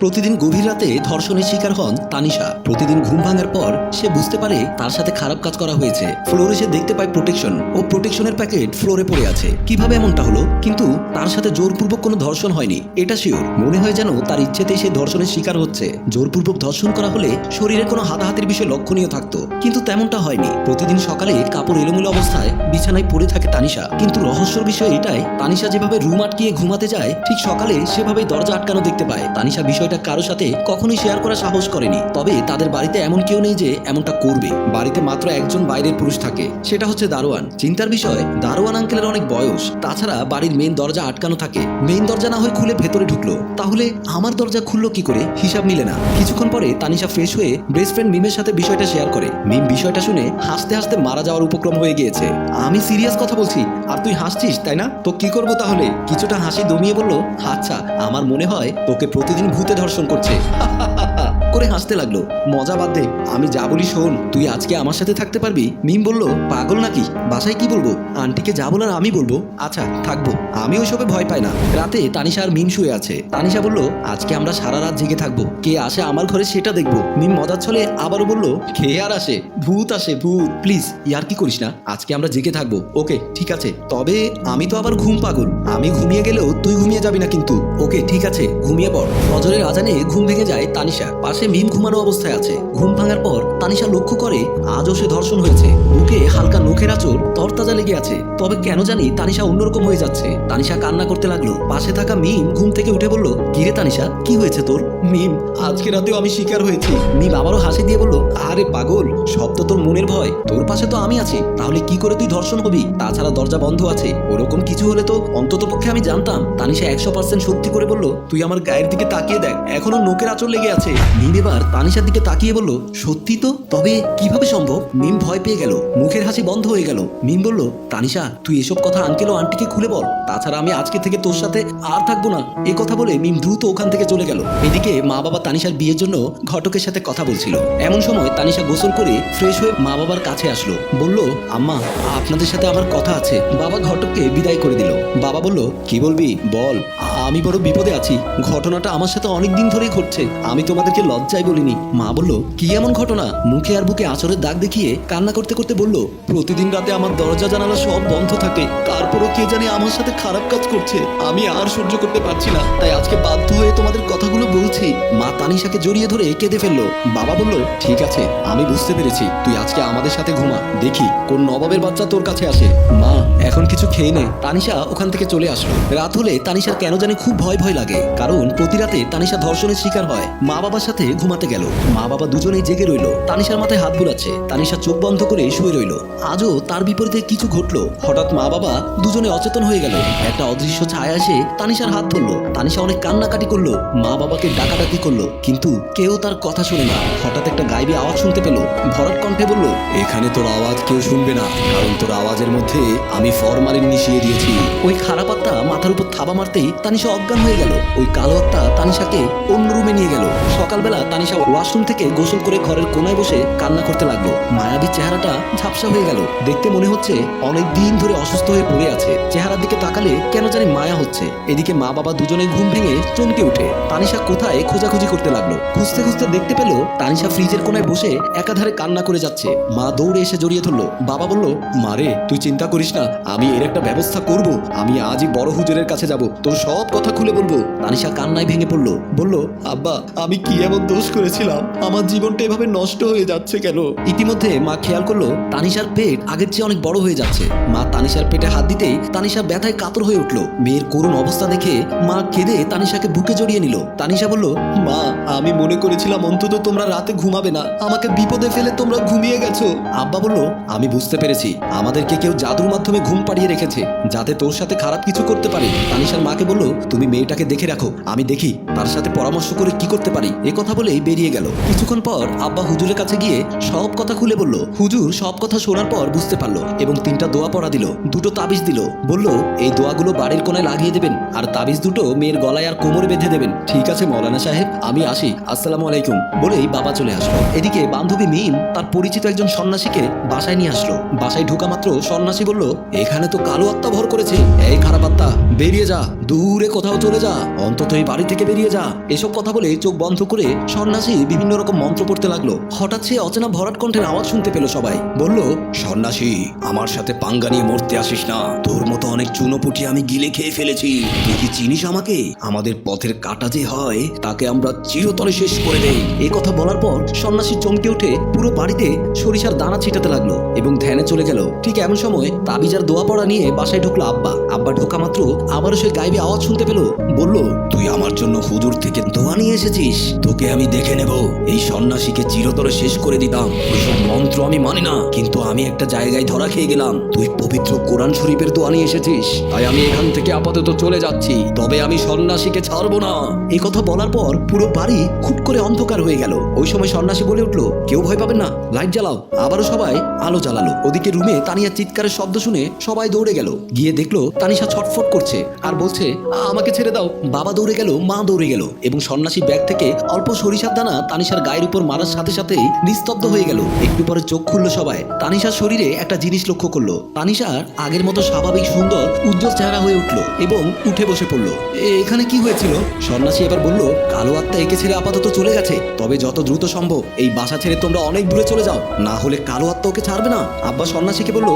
প্রতিদিন গভীর রাতে ধর্ষণের শিকার হন তানিশা। প্রতিদিন ঘুম ভাঙার পর সে বুঝতে পারে তার সাথে খারাপ কাজ করা হয়েছে। ফ্লোরে সে দেখতে পায় প্রোটেকশন ও প্রোটেকশনের প্যাকেট ফ্লোরে পড়ে আছে। কিভাবে এমনটা হলো? কিন্তু তার সাথে জোরপূর্বক কোনো ধর্ষণ হয়নি, এটা শিওর। মনে হয় যেন তার ইচ্ছেতেই সে ধর্ষণের শিকার হচ্ছে। জোরপূর্বক ধর্ষণ করা হলে শরীরে কোনো হাতাহাতির বিষয় লক্ষণীয় থাকতো, কিন্তু তেমনটা হয়নি। প্রতিদিন সকালে কাপড় এলোমেলো অবস্থায় বিছানায় পড়ে থাকে তানিশা। কিন্তু রহস্যের বিষয় এটাই, তানিশা যেভাবে রুম আটকিয়ে ঘুমাতে যায় ঠিক সকালে সেভাবেই দরজা আটকানো দেখতে পায়। তানিশা বিষয়টা কারো সাথে কখনোই শেয়ার করার সাহস করেনি। তবে তাদের বাড়িতে এমন কেউ নেই যে এমনটা করবে। বাড়িতে মাত্র একজন বাইরের পুরুষ থাকে, সেটা হচ্ছে দারোয়ান। চিন্তার বিষয়, দারোয়ান আঙ্কেলের অনেক বয়স। তাছাড়া বাড়ির মেইন দরজা আটকানো থাকে। মেইন দরজা না হয় খুলে ভেতরে ঢুকলো, তাহলে আমার দরজা খুললো কি করে? হিসাব মিলে না। কিছুক্ষণ পরে তানিশা ফ্রেশ হয়ে বেস্ট ফ্রেন্ড মিমের সাথে বিষয়টা শেয়ার করে। মিম বিষয়টা শুনে হাসতে হাসতে মারা যাওয়ার উপক্রম হয়ে গিয়েছে। আমি সিরিয়াস কথা বলছি আর তুই হাসছিস, তাই না? তো কি করবো তাহলে? কিছুটা হাসি দমিয়ে বলল, আচ্ছা, আমার মনে হয় তোকে প্রতিদিন ভূতে ধর্ষণ করছে করে হাসতে লাগলো। মজা বাদ দে, আমি যা বলি শোন, তুই আজকে আমার সাথে থাকতে পারবি? মিম বলল, পাগল নাকি? বাসায় কি বলবো? আন্টিকে যা বলার আমি বলবো। আচ্ছা থাকবো, আমি ওইসবে ভয় পাই না। রাতে তানিশা আর মিম শুয়ে আছে। তানিশা বলল, আজকে আমরা সারা রাত জেগে থাকবো, কে আসে আমার ঘরে সেটা দেখবো। মিম মজার ছলে আবারও বলল, কে আর আসে? ভূত আসে, ভূত। প্লিজ ইয়ার কি করিস না, আজকে আমরা জেগে থাকবো। ওকে ঠিক আছে, তবে আমি তো আবার ঘুম পাগল, আমি ঘুমিয়ে গেলেও তুই ঘুমিয়ে যাবি না কিন্তু। ওকে ঠিক আছে, ঘুমিয়ে পড়। ফজরের আজানে ঘুম ভেঙে যায় তানিশা। পাশে মিম ঘুমানো অবস্থায় আছে। ঘুম ভাঙার পর তানিশা লক্ষ্য করে আজও সে ধর্ষণ হয়েছে। বুকে হালকা নখের আঁচড় তরতাজা লেগে আছে। তবে কেন জানি তানিশা অন্যরকম হয়ে যাচ্ছে। তানিশা কান্না করতে লাগলো। পাশে থাকা মিম ঘুম থেকে উঠে বলল, কিরে তানিশা, কি হয়েছে তোর? মিম, আজকে রাতেও আমি শিকার হয়েছি। মিম আবারও হাসি দিয়ে বলল, আরে পাগল, সব তো তোর মনের ভয়। তোর পাশে তো আমি আছি, তাহলে কি করে তুই ধর্ষণ হবি? তাছাড়া দরজা বন্ধ আছে, ওরকম কিছু হলে তো অন্তত পক্ষে আমি জানতাম। তানিশা 100% সত্যি করে বলল, তুই আমার গায়ের দিকে তাকিয়ে দেখ, এখনো নখের আঁচড় লেগে আছে। মিম এবার তানিশার দিকে তাকিয়ে বলল, সত্যি তো? তবে কিভাবে সম্ভব? মিম ভয় পেয়ে গেল, মুখের হাসি বন্ধ হয়ে গেল। মিম বলল, তানিশা তুই এসব কথা আঙ্কেল ও আন্টিকে খুলে বল, তাছাড়া আমি আজকে থেকে তোর সাথে আর থাকবো না। এ কথা বলে মিম দ্রুত ওখান থেকে চলে গেল। এদিকে মা বাবা তানিশার বিয়ের জন্য ঘটকের সাথে কথা বলছিল। এমন সময় তানিশা গোসল করে ফ্রেশ হয়ে মা বাবার কাছে আসলো। বলল, আম্মা, আপনাদের সাথে আমার কথা আছে। বাবা ঘটককে বিদায় করে দিল। বাবা বলল, কি বলবি বল। আমি বড় বিপদে আছি, ঘটনাটা আমার সাথে অনেক দিন ধরেই ঘটছে, আমি তোমাদেরকে লজ্জায় বলিনি। মা বলল, কি এমন ঘটনা? মুখে আর বুকে আঁচড়ের দাগ দেখিয়ে কান্না করতে করতে বলল, প্রতিদিন রাতে আমার দরজা জানালা সব বন্ধ থাকে, তারপরও কে জানে আমার সাথে খারাপ কাজ করছে। আমি আর সহ্য করতে পারছি না, তাই আজকে বাধ্য হয়ে তোমাদের কথাগুলো বলছি। মা তানিশাকে জড়িয়ে ধরে কেঁদে ফেললো। বাবা বলল, ঠিক আছে, আমি বুঝতে পেরেছি, তুই আজকে আমাদের সাথে ঘুমা, দেখি কোন নবাবের বাচ্চা তোর কাছে আসে। মা, এখন কিছু খেয়ে নে। তানিশা ওখান থেকে চলে আসলো। রাত হলে তানিশার কেন জানি খুব ভয় ভয় লাগে, কারণ প্রতি রাতে তানিশা ধর্ষণের শিকার হয়। মা বাবার সাথে ঘুমাতে গেল। মা বাবা দুজনেই জেগে রইল। তানিশার মাথায় হাত বুলাচ্ছে। তানিশা চোখ বন্ধ করে শুয়ে রইল। আজও তার বিপরীতে কিছু ঘটলো। হঠাৎ মা বাবা দুজনে অচেতন হয়ে গেল। একটা অদৃশ্য ছায়া এসে তানিশার হাত ধরলো। তানিশা অনেক কান্নাকাটি করলো, মা বাবাকে ডাকাডাকি করলো, কিন্তু কেউ তার কথা শুনে না। হঠাৎ একটা গায়েবী আওয়াজ শুনতে পেল। ভরাট কণ্ঠে বলল, এখানে তোর আওয়াজ কেউ শুনবে না, কারণ তোর আওয়াজের মধ্যে আমি ফরমালিন মিশিয়ে দিয়েছি। ওই খারাপ আত্মা মাথার উপর থাবা মারতেই তানিশা অজ্ঞান হয়ে গেল। ওই কালো আত্মা তানিশাকে অন্য রুমে নিয়ে গেল। সকালবেলা তানিশা ওয়াশরুম থেকে গোসল করে ঘরের কোনায় বসে কান্না করতে লাগলো। মায়াবী চেহারাটা ঝাপসা হয়ে গেল। দেখতে মনে হচ্ছে অনেক দিন ধরে অসুস্থ হয়ে পড়ে আছে। চেহারার দিকে তাকালে কেন জানি মায়া হচ্ছে। এদিকে মা বাবা দুজনে ঘুম ভেঙে চমকে উঠে তানিশা কোথায় খোঁজাখুঁজি করতে লাগলো। খুঁজতে খুঁজতে দেখতে পেল তানিশা ফ্রিজের কোনায় বসে একাধারে কান্না করে যাচ্ছে। মা দৌড়ে এসে জড়িয়ে ধরলো। বাবা বলল, মারে তুই চিন্তা করিস না, আমি এর একটা ব্যবস্থা করব। আমি আজই বড় হুজুরের কাছে যাব, তোর সব কথা খুলে বলবো। তানিশা কান্নায় ভেঙে পড়লো। বলল, আব্বা, আমি কি এমন দোষ করেছিলাম? আমার জীবনটা এভাবে নষ্ট হয়ে যাচ্ছে কেন? ইতিমধ্যে মা খেয়াল করলো তানিশার পেট আগের চেয়ে অনেক বড় হয়ে যাচ্ছে। মা তানিশার পেটে হাত দিতেই তানিশা ব্যথায় কাতর হয়ে উঠলো। মেয়ের করুণ অবস্থা দেখে মা কেঁদে তানিশাকে বুকে জড়িয়ে নিল। তানিশা বলল, মা, আমি মনে করেছিলাম অন্তত তোমরা রাতে ঘুমাবে না, আমাকে বিপদে ফেলে তোমরা ঘুমিয়ে গেছো। আব্বা বলল, আমি বুঝতে পেরেছি, আমাদেরকে কেউ জাদুর মাধ্যমে ঘুম পাড়িয়ে রেখেছে, যাতে তোর সাথে খারাপ কিছু করতে পারে। তানিশার মাকে বলল, তুমি মেয়েটাকে দেখে রাখো, আমি দেখি তার সাথে পরামর্শ করে কি করতে পারি। এ কথা বলেই বেরিয়ে গেল। কিছুক্ষণ পর আব্বা হুজুরের কাছে গিয়ে সব কথা খুলে বলল। হুজুর সব কথা শোনার পর বুঝতে পারলো এবং 3টা দোয়া পড়া দিল, 2টো তাবিজ দিল। বলল, এই দোয়াগুলো বাড়ির কোনায় লাগিয়ে দেবেন আর তাবিজ দুটো মেয়ের গলায় আর কোমরে বেঁধে দেবেন। ঠিক আছে মৌলানা সাহেব, আমি আসি, আসসালামু আলাইকুম বলেই বাবা চলে আসলো। এদিকে বান্ধবী মিম তার পরিচিত একজন সন্ন্যাসীকে বাসায় নিয়ে আসলো। বাসায় ঢোকা মাত্র সন্ন্যাসী বলল, এখানে তো কালো আত্মা ভর করেছে, এই খারাপ আত্মা বেরিয়ে যা, দূরে কোথাও চলে যা, অন্তত এই বাড়ি থেকে বেরিয়ে যা। এসব কথা বলে চোখ বন্ধ করে সন্ন্যাসী বিভিন্ন রকম মন্ত্র পড়তে লাগলো। হঠাৎ সে অচেনা ভরাট কণ্ঠের আওয়াজ শুনতে পেল। সবাই বলল, সন্ন্যাসী, আমার সাথে পাঙ্গা নিয়ে মরতে আসিস না। তোর মতো অনেক চুনোপুটি আমি গিলে খেয়ে ফেলেছি। তুই কি চিনিস আমাকে? আমাদের পথের কাটা যে হয় তাকে আমরা চিরতরে শেষ করে দেই। এই কথা বলার পর সন্ন্যাসী চমকে উঠে পুরো বাড়িতে সরিষার দানা ছিটাতে লাগলো এবং ধ্যানে চলে গেল। ঠিক এমন সময় তাবিজার দোয়া পড়া নিয়ে বাসায় ঢুকলো আব্বা। আব্বা ঢোকা মাত্র আবারও সে গায়েবী আওয়াজ শুনতে পেল। বলল, তুই আমার জন্য হুজুর থেকে দোয়া নিয়ে এসেছিস? তোকে আমি দেখে নেব। এই সন্ন্যাসীকে চিরতরে শেষ করে দিতাম। ওইসব মন্ত্র আমি মানি না, কিন্তু আমি একটা জায়গায় ধরা খেয়ে গেলাম। তুই পবিত্র কোরআন শরীফের দোয়া নিয়ে এসেছিস, তাই আমি এখান থেকে আপাতত চলে যাচ্ছি। তবে আমি সন্ন্যাসীকে ছাড়বো না। এই কথা বলার পর পুরো বাড়ি খুট করে অন্ধকার হয়ে গেল। ওই সময় সন্ন্যাসী বলে উঠলো, কেউ ভয় পাবেন না, লাইট জ্বালাও। আবারও সবাই আলো জ্বালালো। ওদিকে রুমে তানিয়ার চিৎকারের শব্দ শুনে সবাই দৌড়ে গেল। গিয়ে দেখলো তানিশা ছটফট করছে আর বলছে, আমাকে ছেড়ে দাও। বাবা দৌড়ে গেল, মা দৌড়ে গেল এবং সন্ন্যাসী ব্যাগ থেকে অল্প সরিষার দানা তানিশার গায়ের উপর মারার সাথে সাথেই নিস্তব্ধ হয়ে গেল। একটু পরে চোখ খুললো সবাই। তানিশার শরীরে একটা জিনিস লক্ষ্য করলো। তানিশার আগের মতো স্বাভাবিক সুন্দর উজ্জ্বল চেহারা হয়ে উঠলো এবং উঠে বসে পড়লো। এখানে কি হয়েছিল? সন্ন্যাসী এবার বলল, কালো আত্মা একে ছেড়ে আপাতত চলে গেছে। তবে যত দ্রুত সম্ভব এই বাসা ছেড়ে তোমরা অনেক দূরে চলে যাও, না হলে কালো আত্মা ওকে ছাড়বে না। আব্বা সন্ন্যাসীকে বলল,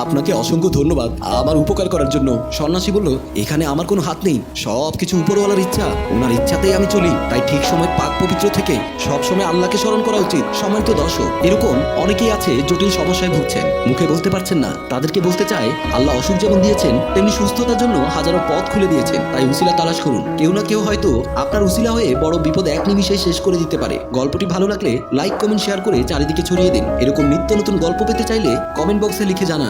আপনাকে অসংখ্য ধন্যবাদ আমার উপকার করার জন্য। সন্ন্যাসী বলল, এখানে আমার কোনো হাত নেই, সবকিছু উপরওয়ালার ইচ্ছা। ওনার ইচ্ছাতেই আমি চলি। তাই ঠিক সময় পাক পবিত্র থেকে সব সময় আল্লাহকে স্মরণ করা উচিত। সম্মানিত দর্শক, এরকম অনেকেই আছে জটিল সমস্যায় ভুগছেন, মুখে বলতে পারছেন না। তাদেরকে বলতে চাই, আল্লাহ অসুখ যেমন দিয়েছেন তেমনি সুস্থতার জন্য হাজারো পথ খুলে দিয়েছেন। তাই উসিলা তালাশ করুন। কেউ না কেউ হয়তো আপনার উসিলা হয়ে বড় বিপদ এক নিমিষে শেষ করে দিতে পারে। গল্পটি ভালো লাগলে লাইক, কমেন্ট, শেয়ার করে চারিদিকে ছড়িয়ে দিন। এরকম নিত্য নতুন গল্প পেতে চাইলে কমেন্ট বক্সে লিখে জানান।